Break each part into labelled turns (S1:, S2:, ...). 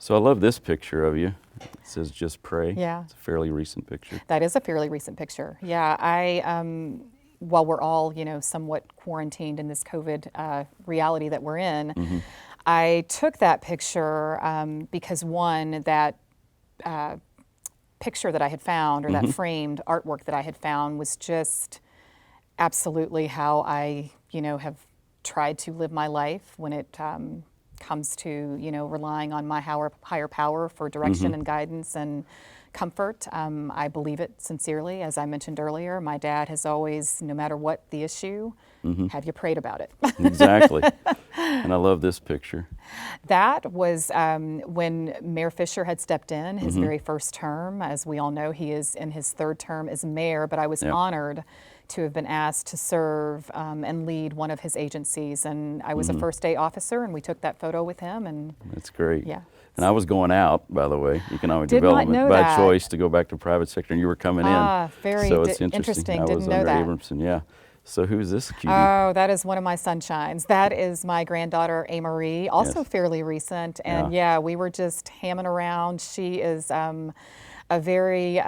S1: So I love this picture of you. It says "Just Pray."
S2: Yeah.
S1: It's a fairly recent picture.
S2: That is a fairly recent picture. Yeah, while we're all, somewhat quarantined in this COVID reality that we're in, I took that picture because one, that picture that I had found, or that framed artwork that I had found, was just absolutely how I, have tried to live my life when it comes to, relying on my higher power for direction and guidance and comfort. I believe it sincerely. As I mentioned earlier, my dad has always, no matter what the issue, have you prayed about it?
S1: Exactly. And I love this picture.
S2: That was when Mayor Fisher had stepped in, his very first term. As we all know, he is in his third term as mayor, but I was honored to have been asked to serve and lead one of his agencies. And I was a first day officer, and we took that photo with him. And
S1: that's great.
S2: Yeah.
S1: And I was going out, by the way, economic
S2: Did not
S1: development,
S2: know
S1: by
S2: that.
S1: choice to go back to private sector, and you were coming in.
S2: Very
S1: so it's
S2: interesting.
S1: I
S2: Didn't
S1: was
S2: know
S1: under
S2: that.
S1: Abramson, yeah. So who's this cutie?
S2: Oh, that is one of my sunshines. That is my granddaughter, A. Marie, also fairly recent. And yeah, we were just hamming around. She is a very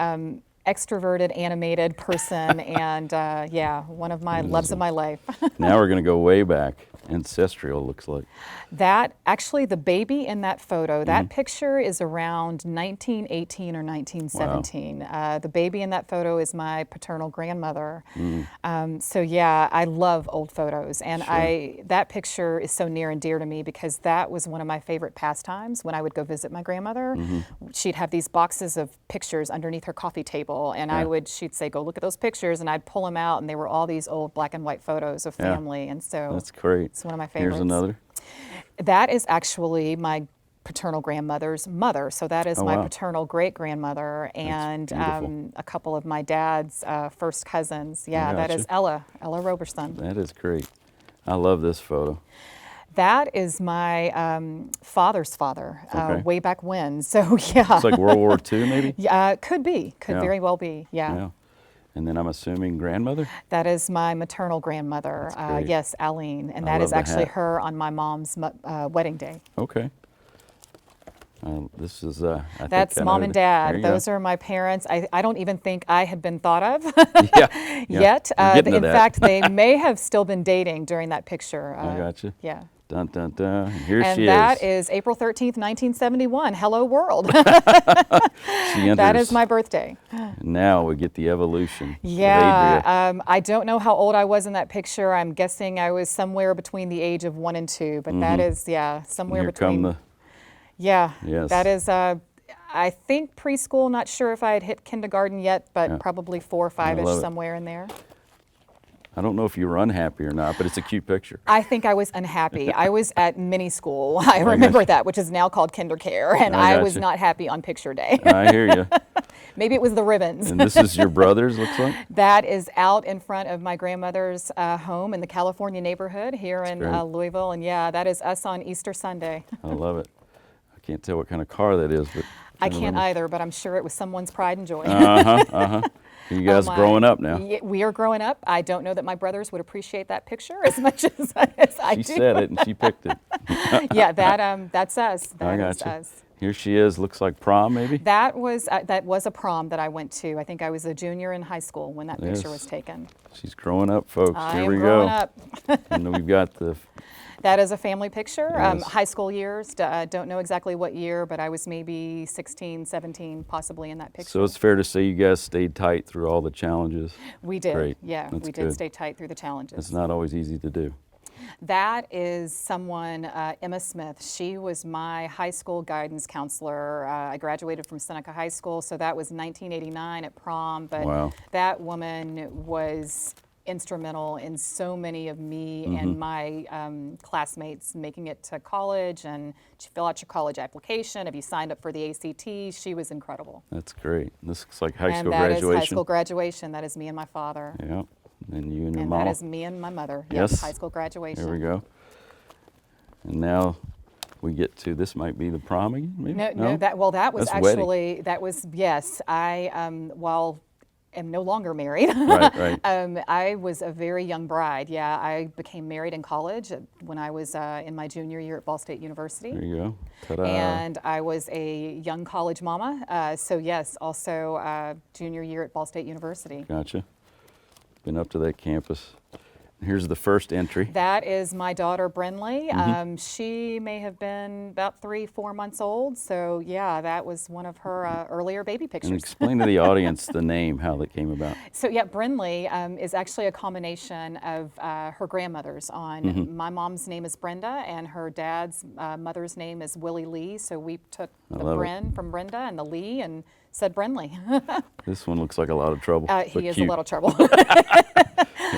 S2: extroverted, animated person, and yeah, one of my loves of my life.
S1: Now we're going to go way back. Ancestral looks like.
S2: That, actually, the baby in that photo, that picture is around 1918 or 1917.
S1: Wow.
S2: The baby in that photo is my paternal grandmother. So yeah, I love old photos, and that picture is so near and dear to me because that was one of my favorite pastimes when I would go visit my grandmother. She'd have these boxes of pictures underneath her coffee table, and she'd say, "Go look at those pictures," and I'd pull them out, and they were all these old black and white photos of family, and so
S1: that's great.
S2: it's one of my favorites.
S1: Here's another.
S2: That is actually my paternal grandmother's mother. So that is my paternal great-grandmother and a couple of my dad's first cousins. Yeah, that is Ella Roberson.
S1: That is great. I love this photo.
S2: That is my father's father, way back when. So yeah.
S1: It's like World War II maybe?
S2: Yeah, could very well be, yeah.
S1: And then I'm assuming grandmother?
S2: That is my maternal grandmother, yes, Aline, and that is actually her on my mom's wedding day.
S1: Okay. This is,
S2: That's mom and dad. Those are my parents. I don't even think I had been thought of yet. In fact, they may have still been dating during that picture.
S1: I gotcha.
S2: Yeah.
S1: Dun, dun, dun. Here she is.
S2: And that is April 13th, 1971. Hello, world. That is my birthday.
S1: Now we get the evolution.
S2: Yeah. I don't know how old I was in that picture. I'm guessing I was somewhere between the age of 1 and 2, but that is, somewhere between.
S1: Come the.
S2: Yeah.
S1: Yes.
S2: That is, I think preschool, not sure if I had hit kindergarten yet, but probably 4 or 5-ish, somewhere in there.
S1: I don't know if you were unhappy or not, but it's a cute picture.
S2: I think I was unhappy. I was at mini school. I remember that, which is now called kinder care, and I was not happy on picture day.
S1: I hear you.
S2: Maybe it was the ribbons.
S1: And this is your brother's, looks like?
S2: That is out in front of my grandmother's home in the California neighborhood here in Louisville, and yeah, that is us on Easter Sunday.
S1: I love it. I can't tell what kind of car that is, but
S2: I can't either, but I'm sure it was someone's pride and joy.
S1: You guys growing up now?
S2: We are growing up. I don't know that my brothers would appreciate that picture as much as I do.
S1: She said it and she picked it.
S2: Yeah, that's us. That is us.
S1: Here she is. Looks like prom, maybe?
S2: That was a prom that I went to. I think I was a junior in high school when that picture was taken.
S1: She's growing up, folks.
S2: I
S1: Here
S2: am
S1: we
S2: growing
S1: go.
S2: up.
S1: And we've got the.
S2: That is a family picture. High school years, don't know exactly what year, but I was maybe 16, 17, possibly in that picture.
S1: So it's fair to say you guys stayed tight through all the challenges.
S2: We did.
S1: Great.
S2: Yeah, we did stay tight through the challenges.
S1: It's not always easy to do.
S2: That is someone, Emma Smith. She was my high school guidance counselor. I graduated from Seneca High School, so that was 1989 at prom. But that woman was instrumental in so many of me and my classmates making it to college, and to fill out your college application. If you signed up for the ACT, she was incredible.
S1: That's great. This looks like high school
S2: graduation.
S1: graduation.
S2: And that is high school graduation. That is me and my father.
S1: Yeah. And you and your mom.
S2: And that is me and my mother.
S1: Yes.
S2: High school graduation.
S1: There we go. And now we get to, this might be the prom again, maybe?
S2: No, that was
S1: That's
S2: actually,
S1: wedding.
S2: that was, yes. I, while am no longer married.
S1: Right.
S2: I was a very young bride. Yeah, I became married in college when I was in my junior year at Ball State University.
S1: There you go. Ta-da.
S2: And I was a young college mama. So yes, also junior year at Ball State University.
S1: Gotcha. Been up to that campus. Here's the first entry.
S2: That is my daughter, Brinley.
S1: Mm-hmm.
S2: She may have been about 3-4 months old. So yeah, that was one of her earlier baby pictures.
S1: And explain to the audience the name, how that came about.
S2: So yeah, Brinley is actually a combination of her grandmothers.
S1: Mm-hmm.
S2: My mom's name is Brenda, and her dad's mother's name is Willie Lee. So we took the Brin from Brenda and the Lee and said Brinley.
S1: This one looks like a lot of trouble.
S2: He is
S1: cute.
S2: a lot of trouble.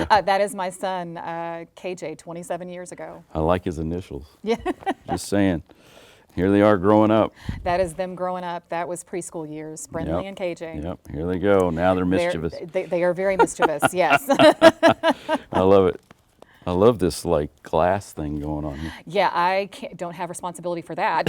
S2: That is my son, KJ, 27 years ago.
S1: I like his initials.
S2: Yeah.
S1: Just saying. Here they are growing up.
S2: That is them growing up. That was preschool years, Brinley and KJ.
S1: Yep, here they go. Now they're mischievous.
S2: They are very mischievous, yes.
S1: I love it. I love this like glass thing going on here.
S2: Yeah, I don't have responsibility for that,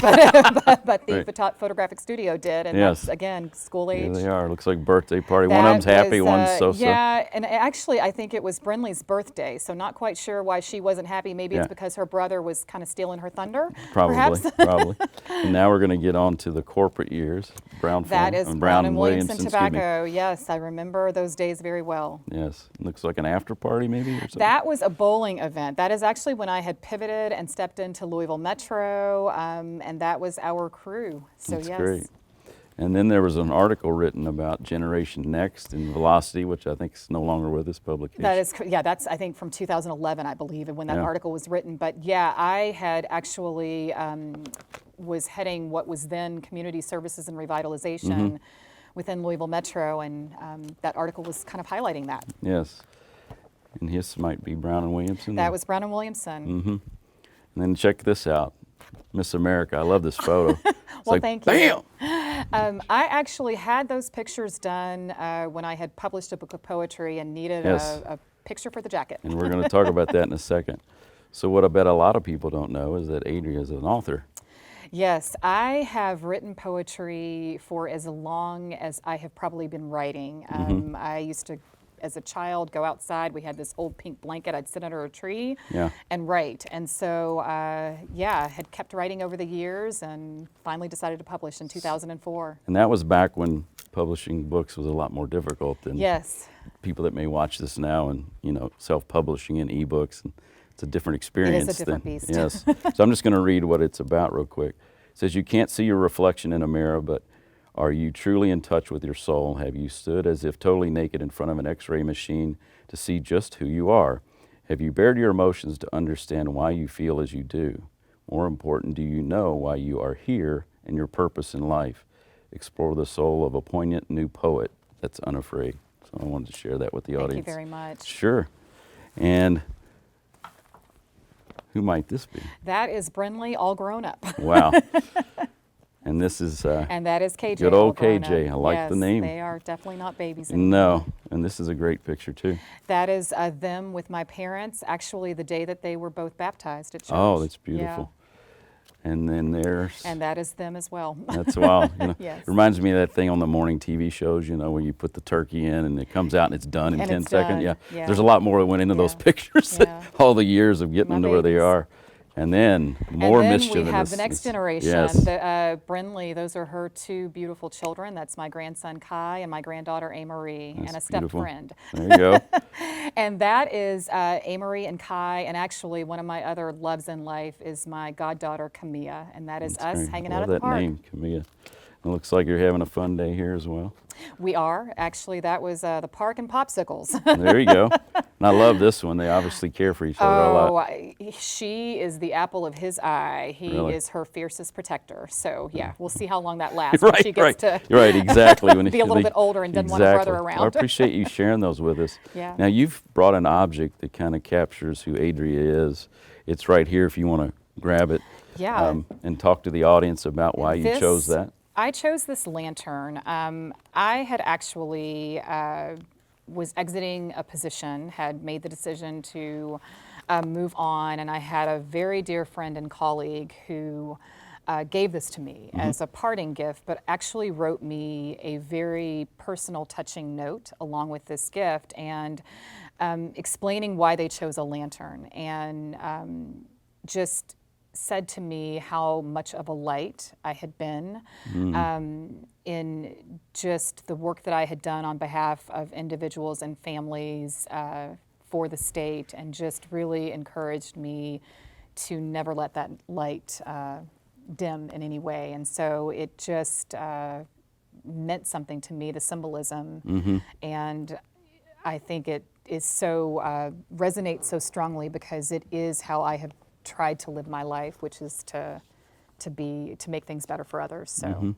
S2: but the
S1: Right.
S2: photographic studio did, and
S1: Yes.
S2: that's, again, school age.
S1: Here they are. Looks like birthday party. One of them's happy, one's so-so.
S2: Yeah, and actually I think it was Brinley's birthday, so not quite sure why she wasn't happy. Maybe
S1: Yeah.
S2: it's because her brother was kind of stealing her thunder,
S1: Probably,
S2: perhaps.
S1: probably. And now we're going to get on to the corporate years.
S2: That is Brown and Williamson Tobacco. Yes, I remember those days very well.
S1: Yes. Looks like an after party maybe or something.
S2: That was a bowling event. That is actually when I had pivoted and stepped into Louisville Metro, and that was our crew. So
S1: That's
S2: yes.
S1: great. And then there was an article written about Generation Next and Velocity, which I think is no longer with this publication.
S2: That is, yeah, that's I think from 2011, I believe, when that
S1: Yeah.
S2: article was written. But yeah, I had actually was heading what was then Community Services and Revitalization within Louisville Metro, and that article was kind of highlighting that.
S1: Yes. And his might be Brown and Williamson.
S2: That was Brown and Williamson.
S1: And then check this out. Miss America. I love this photo. It's
S2: Well,
S1: like,
S2: thank you.
S1: Bam!
S2: I actually had those pictures done when I had published a book of poetry and needed
S1: Yes.
S2: a picture for the jacket.
S1: And we're going to talk about that in a second. So what I bet a lot of people don't know is that Adria is an author.
S2: Yes, I have written poetry for as long as I have probably been writing. I used to, as a child, go outside. We had this old pink blanket. I'd sit under a tree and write. And so, yeah, had kept writing over the years and finally decided to publish in 2004.
S1: And that was back when publishing books was a lot more difficult than
S2: Yes.
S1: people that may watch this now, and self-publishing in ebooks, and it's a different experience.
S2: It is a different beast.
S1: Yes. So I'm just going to read what it's about real quick. It says, "You can't see your reflection in a mirror, but are you truly in touch with your soul? Have you stood as if totally naked in front of an X-ray machine to see just who you are? Have you bared your emotions to understand why you feel as you do? More important, do you know why you are here and your purpose in life? Explore the soul of a poignant new poet that's unafraid." So I wanted to share that with the audience.
S2: Thank you very much.
S1: Sure. And who might this be?
S2: That is Brinley, all grown up.
S1: Wow. And this is
S2: And that is KJ.
S1: good
S2: all
S1: old
S2: grown
S1: KJ.
S2: up.
S1: I like the
S2: Yes,
S1: name.
S2: They are definitely not babies anymore.
S1: No. And this is a great picture too.
S2: That is them with my parents, actually the day that they were both baptized at church.
S1: Oh, that's beautiful. And then there's
S2: And that is them as well.
S1: that's wild.
S2: Yes.
S1: It reminds me of that thing on the morning TV shows, where you put the turkey in and it comes out and it's done in
S2: And
S1: 10
S2: it's
S1: seconds.
S2: done.
S1: Yeah.
S2: Yeah.
S1: There's a lot more that went into those
S2: Yeah.
S1: pictures.
S2: Yeah.
S1: All the years of getting
S2: My
S1: them to where they
S2: babies.
S1: are. And then more
S2: and then
S1: mischief.
S2: we have the next generation.
S1: Yes.
S2: Brinley, those are her two beautiful children. That's my grandson Kai and my granddaughter Amarie, and a
S1: That's
S2: step
S1: beautiful.
S2: friend.
S1: There you go.
S2: And that is Amarie and Kai, and actually one of my other loves in life is my goddaughter Camilla, and that is us
S1: Great.
S2: hanging
S1: I
S2: out
S1: love
S2: at the
S1: that
S2: park.
S1: name, Camilla. It looks like you're having a fun day here as well.
S2: We are. Actually, that was the park and popsicles.
S1: There you go. And I love this one. They obviously care for each other a lot.
S2: She is the apple of his eye. He
S1: Really?
S2: is her fiercest protector. So, yeah, we'll see how long that lasts when
S1: Right,
S2: she gets
S1: right.
S2: to
S1: You're right, exactly. When
S2: be a little bit older and doesn't want her brother
S1: Exactly.
S2: around.
S1: Well, I appreciate you sharing those with us.
S2: Yeah.
S1: Now, you've brought an object that kind of captures who Adria is. It's right here if you want to grab it.
S2: Yeah.
S1: And talk to the audience about why you chose that.
S2: I chose this lantern. I had actually was exiting a position, had made the decision to move on, and I had a very dear friend and colleague who gave this to me as a parting gift, but actually wrote me a very personal, touching note along with this gift, and explaining why they chose a lantern, and just said to me how much of a light I had been in just the work that I had done on behalf of individuals and families for the state, and just really encouraged me to never let that light dim in any way. And so it just meant something to me, the symbolism, and I think it is so resonates so strongly because it is how I have tried to live my life, which is to make things better for others. So yeah.